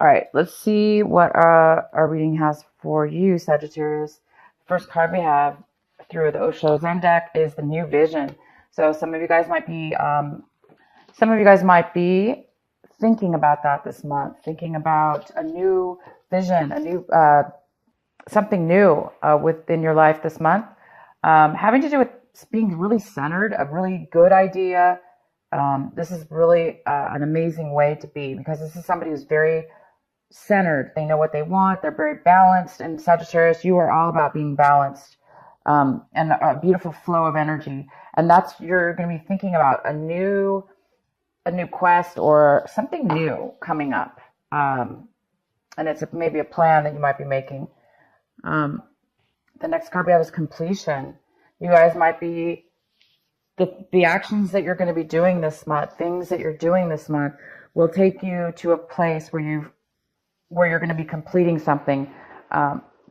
All right, let's see what our reading has for you, Sagittarius. First card we have through the Osho Zen deck is the New Vision. So some of you guys might be thinking about that this month, thinking about a new vision, a new something new within your life this month, having to do with being really centered, a really good idea. This is really an amazing way to be, because this is somebody who's very centered. They know what they want. They're very balanced. And Sagittarius, you are all about being balanced, and a beautiful flow of energy. And you're going to be thinking about a new quest or something new coming up. And it's maybe a plan that you might be making. The next card we have is completion. You guys might be, the actions that you're going to be doing this month, things that you're doing this month will take you to a place where you're going to be completing something,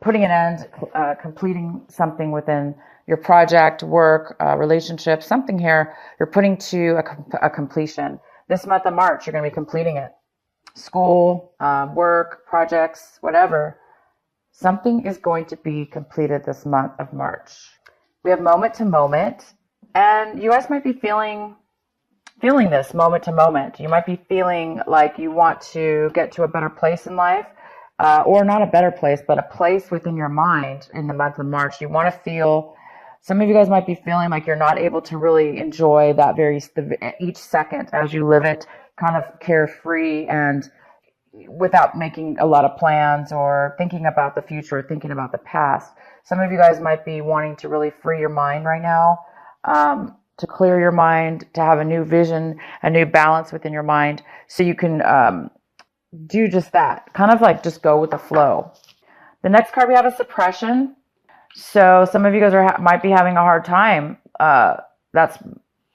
putting an end, completing something within your project, work, relationship, something here you're putting to a completion. This month of March, you're going to be completing it. School, work, projects, whatever. Something is going to be completed this month of March. We have moment to moment, and you guys might be feeling this moment to moment. You might be feeling like you want to get to a better place in life, or not a better place, but a place within your mind in the month of March. You want to feel, some of you guys might be feeling like you're not able to really enjoy each second as you live it, kind of carefree and without making a lot of plans or thinking about the future, or thinking about the past. Some of you guys might be wanting to really free your mind right now, to clear your mind, to have a new vision, a new balance within your mind, so you can do just that, kind of like just go with the flow. The next card we have is suppression. So some of you guys might be having a hard time. That's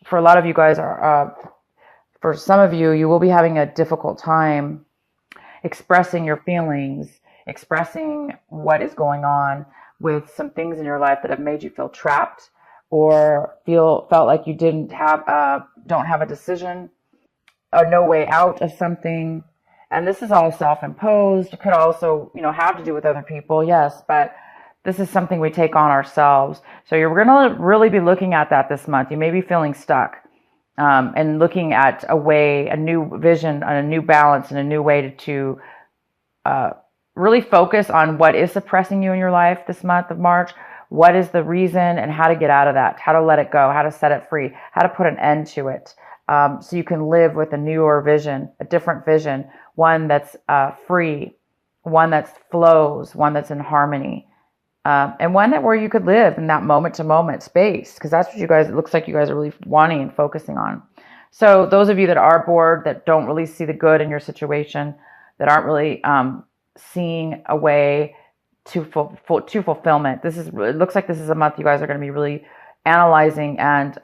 for a lot of you guys. For some of you, you will be having a difficult time expressing your feelings, expressing what is going on with some things in your life that have made you feel trapped, or felt like you don't have a decision or no way out of something. And this is all self-imposed. It could also, have to do with other people, yes, but this is something we take on ourselves. So you're going to really be looking at that this month. You may be feeling stuck, and looking at a new vision, and a new balance, and a new way to really focus on what is suppressing you in your life this month of March. What is the reason, and how to get out of that, how to let it go, how to set it free, how to put an end to it, so you can live with a newer vision, a different vision, one that's free, one that flows, one that's in harmony, and one where you could live in that moment-to-moment space, because that's what it looks like you guys are really wanting and focusing on. So those of you that are bored, that don't really see the good in your situation, that aren't really seeing a way to fulfillment, it looks like this is a month you guys are going to be really analyzing and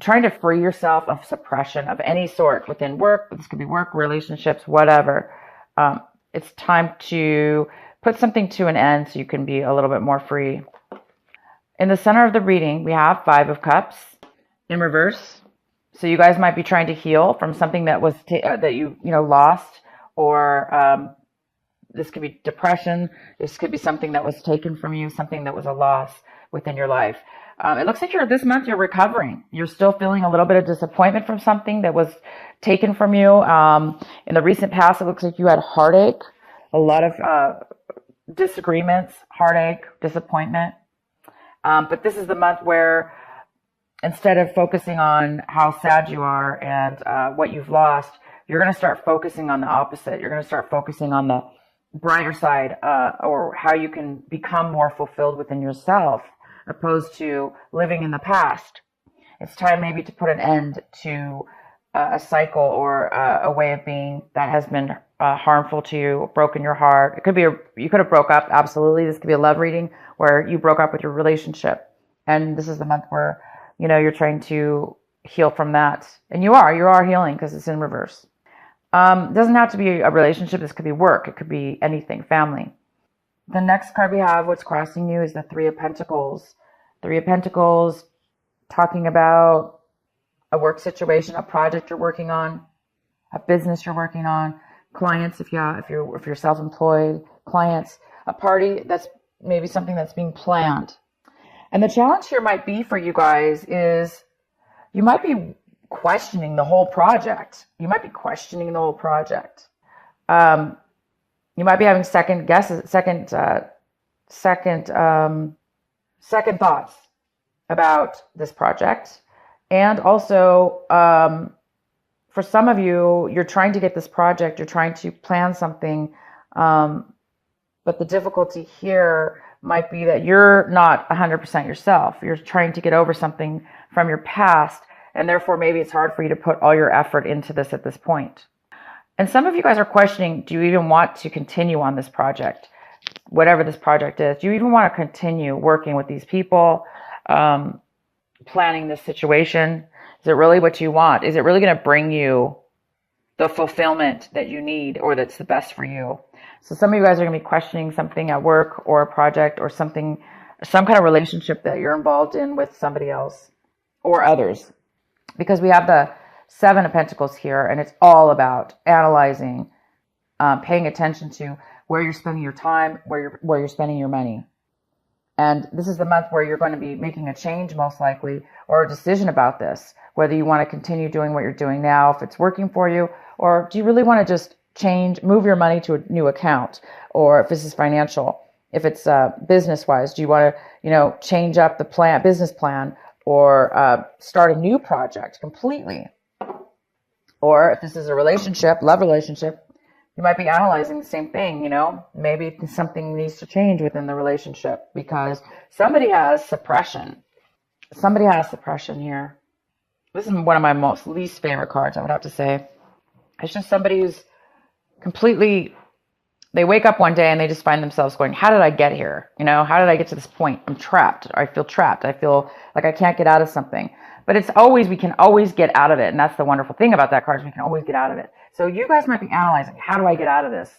trying to free yourself of suppression of any sort within work. This could be work, relationships, whatever. It's time to put something to an end so you can be a little bit more free. In the center of the reading, we have Five of Cups in reverse. So you guys might be trying to heal from something that was that you lost, or this could be depression. This could be something that was taken from you, something that was a loss within your life. It looks like this month you're recovering. You're still feeling a little bit of disappointment from something that was taken from you. In the recent past, it looks like you had heartache, a lot of disagreements, heartache, disappointment. But this is the month where, instead of focusing on how sad you are and what you've lost, you're going to start focusing on the opposite. You're going to start focusing on the brighter side, or how you can become more fulfilled within yourself, opposed to living in the past. It's time maybe to put an end to a cycle or a way of being that has been harmful to you, broken your heart. It could be you could have broke up. Absolutely. This could be a love reading where you broke up with your relationship. And this is the month where, you're trying to heal from that. And you are healing, because it's in reverse. It doesn't have to be a relationship. This could be work. It could be anything, family. The next card we have, what's crossing you, is the Three of Pentacles. Three of Pentacles, talking about a work situation, a project you're working on, a business you're working on. clients, if you're self-employed, clients, a party that's maybe something that's being planned. And the challenge here might be for you guys is you might be questioning the whole project. You might be questioning the whole project. You might be having second guesses, second thoughts about this project. And also, for some of you, you're trying to get this project, you're trying to plan something, but the difficulty here might be that you're not 100% yourself. You're trying to get over something from your past, and therefore maybe it's hard for you to put all your effort into this at this point. And some of you guys are questioning, do you even want to continue on this project? Whatever this project is, do you even want to continue working with these people, planning this situation? Is it really what you want? Is it really going to bring you the fulfillment that you need or that's the best for you? So some of you guys are going to be questioning something at work or a project or something, some kind of relationship that you're involved in with somebody else or others. Because we have the Seven of Pentacles here, and it's all about analyzing, paying attention to where you're spending your time, where you're spending your money. And this is the month where you're going to be making a change, most likely, or a decision about this, whether you want to continue doing what you're doing now, if it's working for you, or do you really want to just move your money to a new account, or if this is financial, if it's business-wise, do you want to, change up the business plan, or start a new project completely? Or if this is a relationship, love relationship, you might be analyzing the same thing, maybe something needs to change within the relationship because somebody has suppression. Somebody has suppression here. This is one of my least favorite cards, I would have to say. It's just somebody who's completely, they wake up one day and they just find themselves going, how did I get here? How did I get to this point? I'm trapped. I feel trapped. I feel like I can't get out of something. But we can always get out of it. And that's the wonderful thing about that card is we can always get out of it. So you guys might be analyzing, how do I get out of this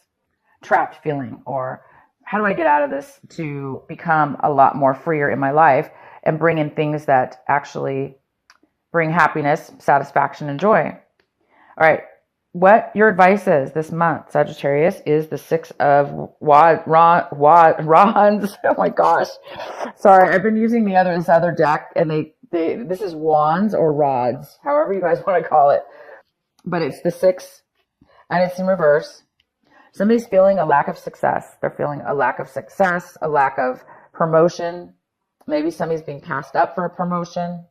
trapped feeling? Or how do I get out of this to become a lot more freer in my life and bring in things that actually bring happiness, satisfaction, and joy? All right. What your advice is this month, Sagittarius, is the Six of Wands. Oh my gosh. Sorry, I've been using this other deck, and this is wands or rods, however you guys want to call it. But it's the six, and it's in reverse. Somebody's feeling a lack of success. They're feeling a lack of success, a lack of promotion. Maybe somebody's being passed up for a promotion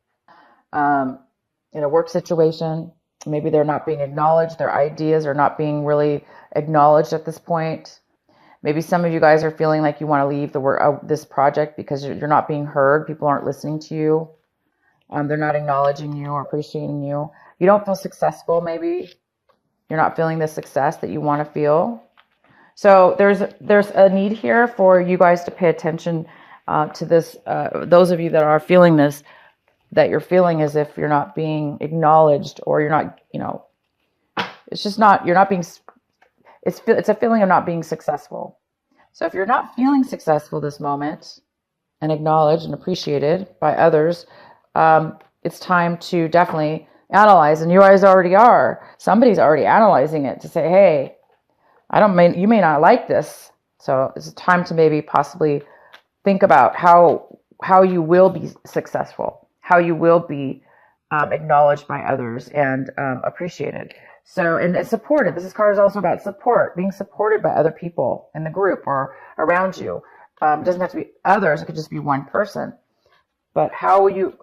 in a work situation. Maybe they're not being acknowledged. Their ideas are not being really acknowledged at this point. Maybe some of you guys are feeling like you want to leave this project because you're not being heard. People aren't listening to you. They're not acknowledging you or appreciating you. You don't feel successful, maybe. You're not feeling the success that you want to feel. So there's a need here for you guys to pay attention to this. Those of you that are feeling this, that you're feeling as if you're not being acknowledged, or you're not, it's just not, you're not being, it's a feeling of not being successful. So if you're not feeling successful this moment and acknowledged and appreciated by others, it's time to definitely analyze, and you guys already are. Somebody's already analyzing it to say, hey, you may not like this. So it's time to maybe possibly think about how you will be successful, how you will be acknowledged by others and appreciated. So, and it's supported. This card is also about support, being supported by other people in the group or around you. It doesn't have to be others. It could just be one person. But how will you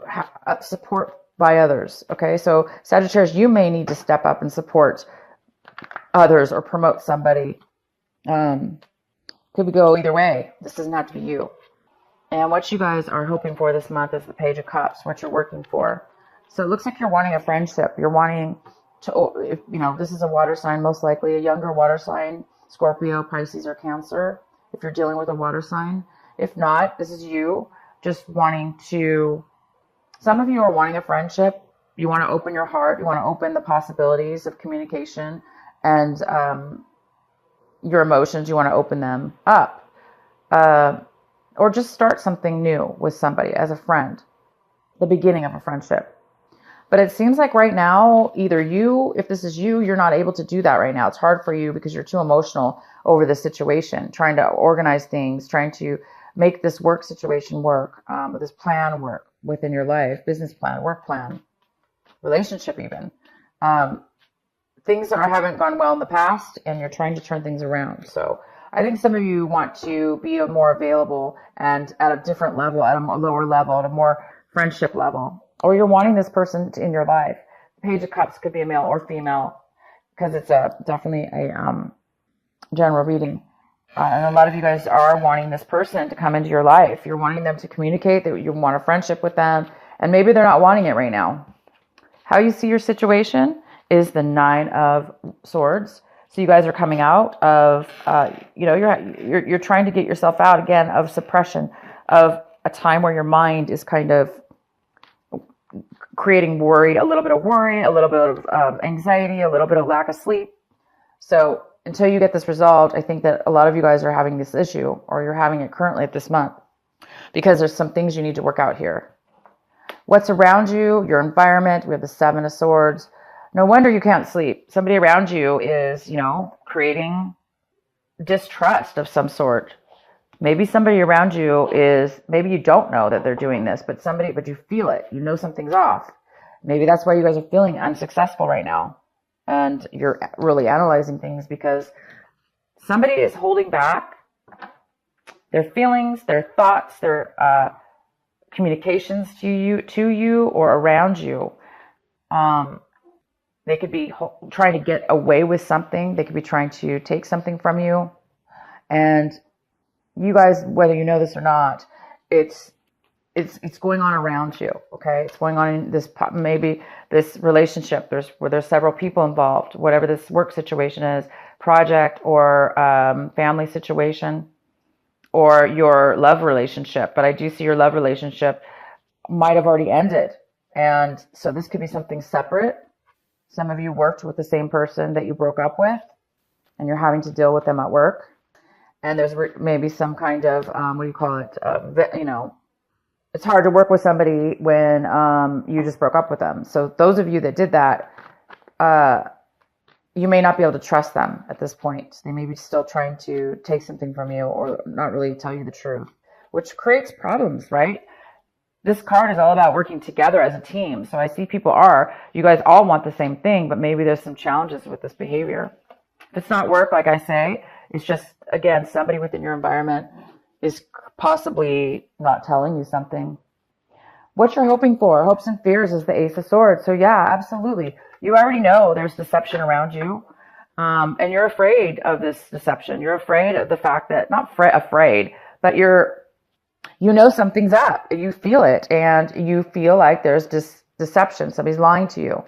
support by others? Okay, so Sagittarius, you may need to step up and support others or promote somebody. Could go either way. This doesn't have to be you. And what you guys are hoping for this month is the Page of Cups, what you're working for. So it looks like you're wanting a friendship. You're wanting to, this is a water sign, most likely a younger water sign, Scorpio, Pisces, or Cancer, if you're dealing with a water sign. If not, this is you just wanting to, some of you are wanting a friendship. You want to open your heart. You want to open the possibilities of communication and your emotions. You want to open them up. Or just start something new with somebody as a friend, the beginning of a friendship. But it seems like right now, either you, if this is you, you're not able to do that right now. It's hard for you because you're too emotional over the situation, trying to organize things, trying to make this work situation work, this plan work within your life, business plan, work plan, relationship even. Things haven't gone well in the past, and you're trying to turn things around. So I think some of you want to be more available and at a different level, at a lower level, at a more friendship level, or you're wanting this person in your life. Page of Cups could be a male or female, because it's definitely a general reading. And a lot of you guys are wanting this person to come into your life. You're wanting them to communicate, that you want a friendship with them, and maybe they're not wanting it right now. How you see your situation is the 9 of Swords. So you guys are coming out of, you're trying to get yourself out again of suppression, of a time where your mind is kind of creating worry, a little bit of worry, a little bit of anxiety, a little bit of lack of sleep. So until you get this resolved, I think that a lot of you guys are having this issue, or you're having it currently at this month, because there's some things you need to work out here. What's around you, your environment, we have the 7 of Swords. No wonder you can't sleep. Somebody around you is, creating distrust of some sort. Maybe somebody around you is, maybe you don't know that they're doing this, but you feel it. You know something's off. Maybe that's why you guys are feeling unsuccessful right now. And you're really analyzing things because somebody is holding back their feelings, their thoughts, their communications to you or around you. They could be trying to get away with something. They could be trying to take something from you. And you guys, whether you know this or not, it's going on around you. Okay, it's going on in this, maybe this relationship. Where there's several people involved. Whatever this work situation is, project or family situation, or your love relationship. But I do see your love relationship might have already ended, and so this could be something separate. Some of you worked with the same person that you broke up with, and you're having to deal with them at work. And there's maybe some kind of, it's hard to work with somebody when you just broke up with them. So those of you that did that, you may not be able to trust them at this point. They may be still trying to take something from you or not really tell you the truth, which creates problems, right? This card is all about working together as a team. So I see you guys all want the same thing, but maybe there's some challenges with this behavior. If it's not work, like I say, it's just, again, somebody within your environment is possibly not telling you something. What you're hoping for, hopes and fears, is the Ace of Swords. So yeah, absolutely. You already know there's deception around you. And you're afraid of this deception. You're afraid of the fact that, not afraid, but something's up. You feel it, and you feel like there's deception. Somebody's lying to you.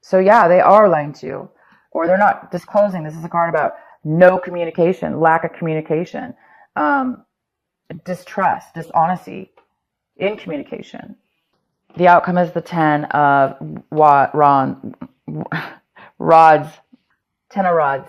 So yeah, they are lying to you, or they're not disclosing. This is a card about no communication, lack of communication, distrust, dishonesty in communication. The outcome is the 10 of rods. 10 of rods.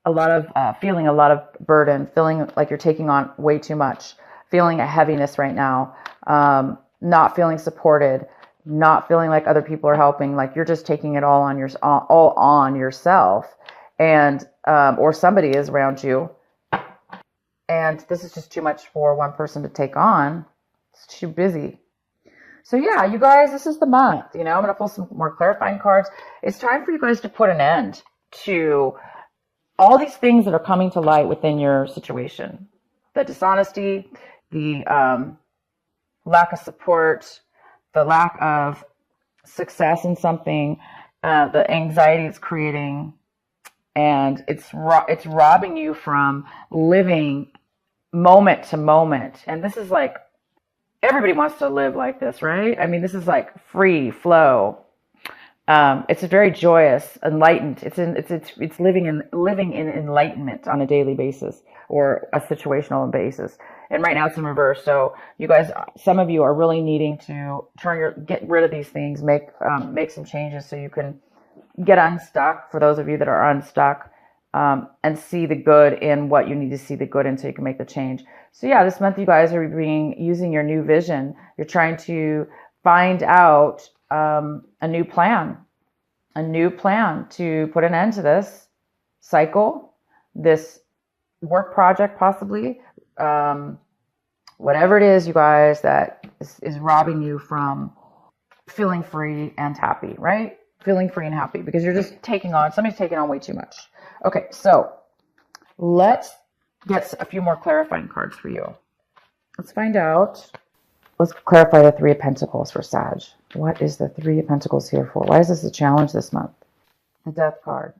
A lot of feeling a lot of burden, feeling like you're taking on way too much, feeling a heaviness right now, not feeling supported, not feeling like other people are helping, like you're just taking it all on yourself, and or somebody is around you, and this is just too much for one person to take on. It's too busy. So yeah, you guys, this is the month. I'm going to pull some more clarifying cards. It's time for you guys to put an end to all these things that are coming to light within your situation. The dishonesty, the lack of support, the lack of success in something, the anxiety it's creating, and it's robbing you from living moment to moment. And this is like, everybody wants to live like this, right? I mean, this is like free flow. It's very joyous, enlightened. It's living in enlightenment on a daily basis or a situational basis. And right now it's in reverse. So you guys, some of you are really needing to get rid of these things, make some changes so you can get unstuck. For those of you that are unstuck, and see the good in what you need to see the good in so you can make the change. So yeah, this month you guys are using your new vision. You're trying to find out a new plan to put an end to this cycle, this work project, possibly, whatever it is, you guys, that is robbing you from feeling free and happy, right? Feeling free and happy because you're just somebody's taking on way too much. Okay, so let's get a few more clarifying cards for you. Let's find out. Let's clarify the Three of Pentacles for Sag. What is the Three of Pentacles here for? Why is this a challenge this month? The Death card.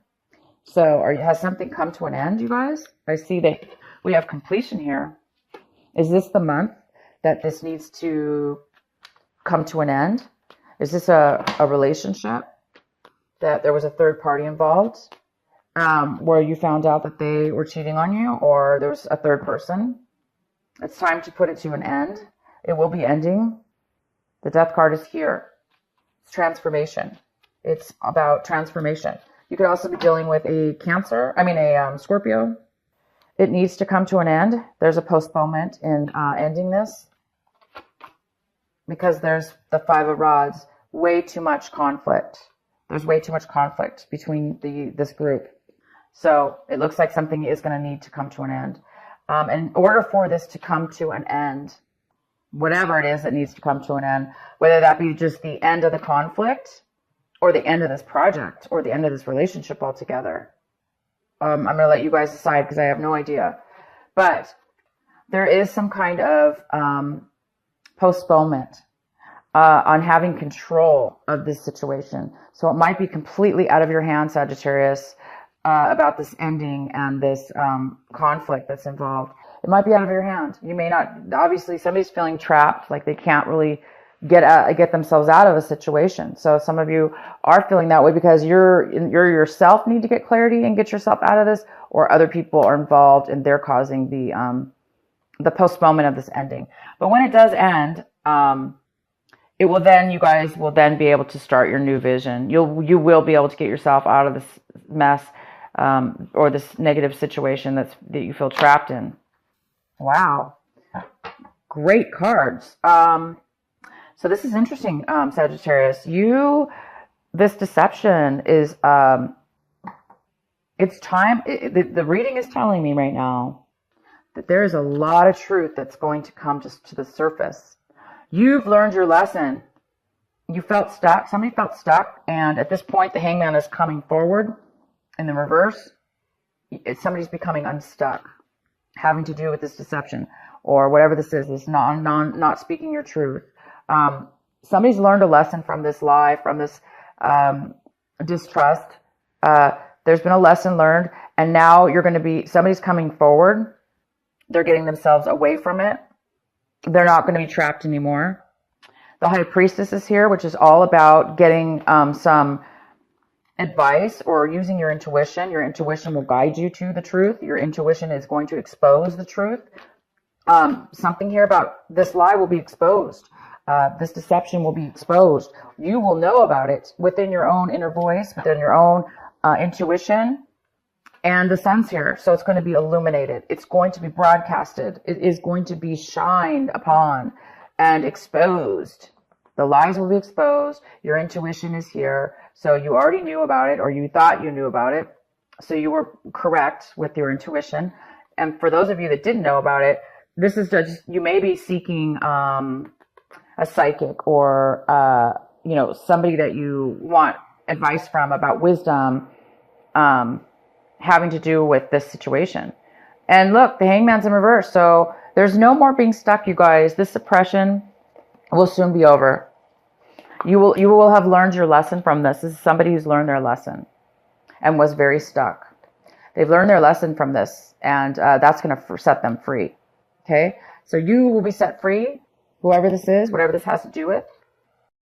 So has something come to an end, you guys? I see that we have completion here. Is this the month that this needs to come to an end? Is this a relationship that there was a third party involved, where you found out that they were cheating on you, or there was a third person? It's time to put it to an end. It will be ending. The Death card is here. It's transformation. It's about transformation. You could also be dealing with a Scorpio. It needs to come to an end. There's a postponement in ending this because there's the Five of Rods. Way too much conflict. There's way too much conflict between this group. So it looks like something is going to need to come to an end. And in order for this to come to an end, whatever it is that needs to come to an end, whether that be just the end of the conflict or the end of this project or the end of this relationship altogether, I'm going to let you guys decide because I have no idea. But there is some kind of postponement on having control of this situation. So it might be completely out of your hands, Sagittarius, about this ending and this conflict that's involved. It might be out of your hand. You may not. Obviously, somebody's feeling trapped, like they can't really get themselves out of a situation. So some of you are feeling that way because you're yourself need to get clarity and get yourself out of this, or other people are involved and they're causing the postponement of this ending. But when it does end, it will then, you guys will then be able to start your new vision. You will be able to get yourself out of this mess or this negative situation that you feel trapped in. Wow, great cards. So this is interesting, Sagittarius. This deception is, it's time. The reading is telling me right now that there is a lot of truth that's going to come to the surface. You've learned your lesson. You felt stuck. Somebody felt stuck. And at this point, the Hangman is coming forward in the reverse. Somebody's becoming unstuck, having to do with this deception or whatever this is not speaking your truth. Somebody's learned a lesson from this lie, from this distrust. There's been a lesson learned, and now somebody's coming forward. They're getting themselves away from it. They're not going to be trapped anymore. The High Priestess is here, which is all about getting some advice or using your intuition. Your intuition will guide you to the truth. Your intuition is going to expose the truth. Something here about this lie will be exposed. This deception will be exposed. You will know about it within your own inner voice, within your own intuition. And the sun's here, so it's going to be illuminated. It's going to be broadcasted. It is going to be shined upon and exposed. The lies will be exposed. Your intuition is here. So you already knew about it, or you thought you knew about it. So you were correct with your intuition. And for those of you that didn't know about it, this is just, you may be seeking a psychic or somebody that you want advice from about wisdom, having to do with this situation. And look, the Hangman's in reverse. So there's no more being stuck, you guys. This suppression will soon be over. You will have learned your lesson from this. This is somebody who's learned their lesson and was very stuck. They've learned their lesson from this, and that's going to set them free. Okay? So you will be set free, whoever this is, whatever this has to do with.